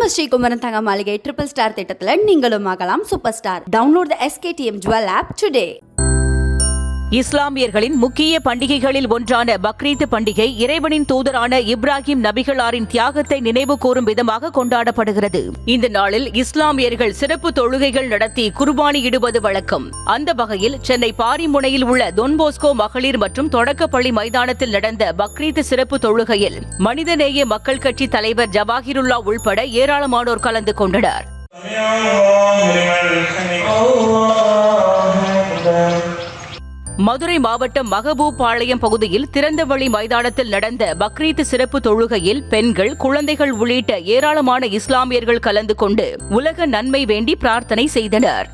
நம்ம ஸ்ரீகுமரன் தங்க மாளிகை ட்ரிபிள் ஸ்டார் திட்டத்துல நீங்களும் ஆகலாம் super star. Download the SKTM Jewel app today. இஸ்லாமியர்களின் முக்கிய பண்டிகைகளில் ஒன்றான பக்ரீத் பண்டிகை இறைவனின் தூதரான இப்ராஹிம் நபிகளாரின் தியாகத்தை நினைவு கூறும் விதமாக கொண்டாடப்படுகிறது. இந்த நாளில் இஸ்லாமியர்கள் சிறப்பு தொழுகைகள் நடத்தி குர்பானி இடுவது வழக்கம். அந்த வகையில் சென்னை பாரிமுனையில் உள்ள தொன்போஸ்கோ மகளிர் மற்றும் தொடக்கப்பள்ளி மைதானத்தில் நடந்த பக்ரீத் சிறப்பு தொழுகையில் மனிதநேய மக்கள் கட்சி தலைவர் ஜவாஹிருல்லா உள்பட ஏராளமானோர் கலந்து கொண்டனர். மதுரை மாவட்டம் மகபூபாளையம் பகுதியில் திறந்தவெளி மைதானத்தில் நடந்த பக்ரீத் சிறப்பு தொழுகையில் பெண்கள், குழந்தைகள் உள்ளிட்ட ஏராளமான இஸ்லாமியர்கள் கலந்து கொண்டு உலக நன்மை வேண்டி பிரார்த்தனை செய்தனர்.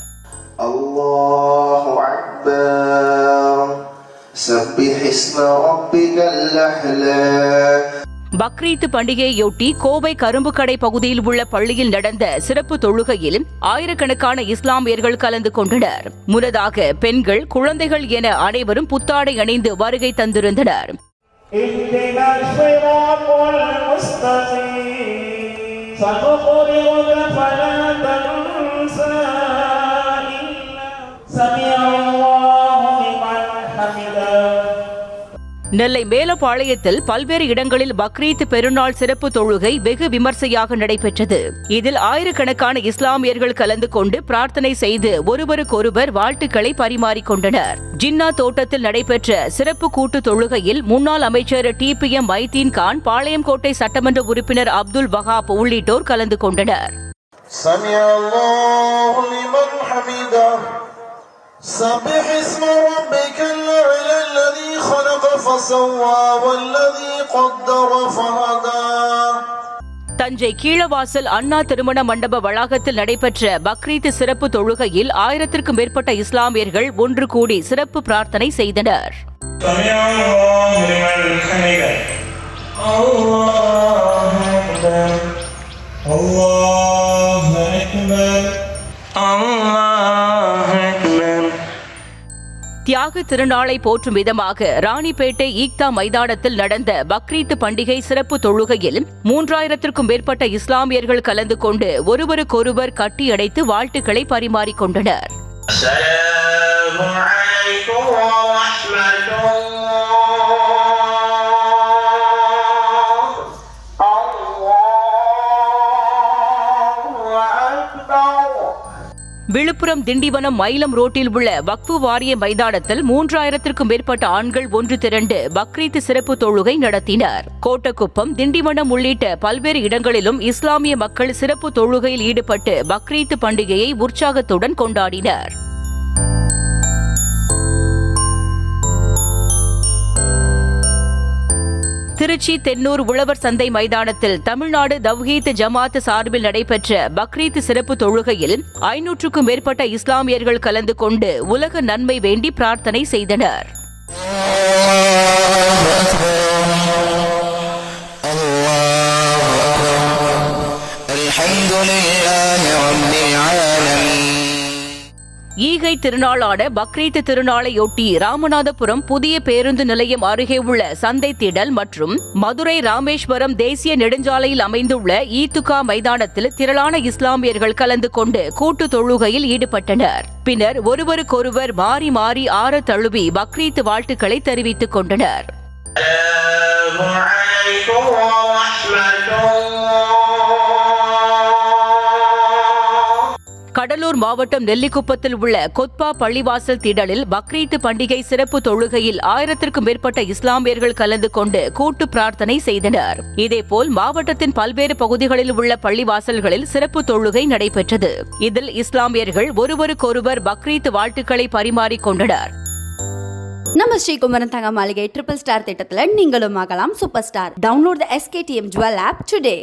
பக்ரீத் பண்டிகையொட்டி கோவை கரும்பு கடை பகுதியில் உள்ள பள்ளியில் நடந்த சிறப்பு தொழுகையில் ஆயிரக்கணக்கான இஸ்லாமியர்கள் கலந்து கொண்டனர். முன்னதாக பெண்கள், குழந்தைகள் என அனைவரும் புத்தாடை அணிந்து வருகை தந்திருந்தனர். நெல்லை மேலப்பாளையத்தில் பல்வேறு இடங்களில் பக்ரீத் பெருநாள் சிறப்பு தொழுகை வெகு விமர்சையாக நடைபெற்றது. இதில் ஆயிரக்கணக்கான இஸ்லாமியர்கள் கலந்து கொண்டு பிரார்த்தனை செய்து ஒருவருக்கொருவர் வாழ்த்துக்களை பரிமாறிக்கொண்டனர். ஜின்னா தோட்டத்தில் நடைபெற்ற சிறப்பு கூட்டு தொழுகையில் முன்னாள் அமைச்சர் TPM மைதீன் கான், பாளையங்கோட்டை சட்டமன்ற உறுப்பினர் அப்துல் வஹாப் உள்ளிட்டோர் கலந்து கொண்டனர். سبح اسم ربك الأعلى الذي خلق فسوى والذي قدر فهدى. தஞ்சை கீழவாசல் அண்ணா திருமண மண்டப வளாகத்தில் நடைபெற்ற பக்ரீத் சிறப்பு தொழுகையில் 1000க்கும் மேற்பட்ட இஸ்லாமியர்கள் ஒன்று கூடி சிறப்பு பிரார்த்தனை செய்தனர். தியாக திருநாளை போற்றும் விதமாக ராணிப்பேட்டை ஈக்தா மைதானத்தில் நடந்த பக்ரீத் பண்டிகை சிறப்பு தொழுகையில் 3000க்கும் மேற்பட்ட இஸ்லாமியர்கள் கலந்து கொண்டு ஒருவருக்கொருவர் கட்டியடைத்து வாழ்த்துக்களை பரிமாறிக்கொண்டனர். விழுப்புரம் திண்டிவனம் மயிலம் ரோட்டில் உள்ள வக்ஃபு வாரிய மைதானத்தில் 3000க்கும் மேற்பட்ட ஆண்கள் ஒன்று திரண்டு பக்ரீத் சிறப்பு தொழுகை நடத்தினர். கோட்டக்குப்பம், திண்டிவனம் உள்ளிட்ட பல்வேறு இடங்களிலும் இஸ்லாமிய மக்கள் சிறப்பு தொழுகையில் ஈடுபட்டு பக்ரீத் பண்டிகையை உற்சாகத்துடன் கொண்டாடினர். திருச்சி தென்னூர் உழவர் சந்தை மைதானத்தில் தமிழ்நாடு தவ்ஹீத் ஜமாத் சார்பில் நடைபெற்ற பக்ரீத் சிறப்பு தொழுகையில் 500க்கும் மேற்பட்ட இஸ்லாமியர்கள் கலந்து கொண்டு உலக நன்மை வேண்டி பிரார்த்தனை செய்தனர். ஈகை திருநாளான பக்ரீத் திருநாளையொட்டி ராமநாதபுரம் புதிய பேருந்து நிலையம் அருகே உள்ள சந்தை திடல் மற்றும் மதுரை ராமேஸ்வரம் தேசிய நெடுஞ்சாலையில் அமைந்துள்ள ஈத்துகா மைதானத்தில் திரளான இஸ்லாமியர்கள் கலந்து கொண்டு கூட்டு தொழுகையில் ஈடுபட்டனர். பின்னர் ஒருவருக்கொருவர் மாறி மாறி ஆற தழுவி பக்ரீத் வாழ்த்துக்களை தெரிவித்துக் கொண்டனர். கடலூர் மாவட்டம் நெல்லிக்குப்பத்தில் உள்ள கொத்பா பள்ளிவாசல் திடலில் பக்ரீத் பண்டிகை சிறப்பு தொழுகையில் 1000க்கும் மேற்பட்ட இஸ்லாமியர்கள் கலந்து கொண்டு கூட்டு பிரார்த்தனை செய்தனர். இதேபோல் மாவட்டத்தின் பல்வேறு பகுதிகளில் உள்ள பள்ளிவாசல்களில் சிறப்பு தொழுகை நடைபெற்றது. இதில் இஸ்லாமியர்கள் ஒருவருக்கொருவர் பக்ரீத் வாழ்த்துக்களை பரிமாறிக்கொண்டனர். நம்ம ஸ்ரீகுமரன் தங்க மாளிகை ட்ரிபிள் ஸ்டார் திட்டத்துல நீங்களும் ஆகலாம் super star. Download the SKTM Jewel app today.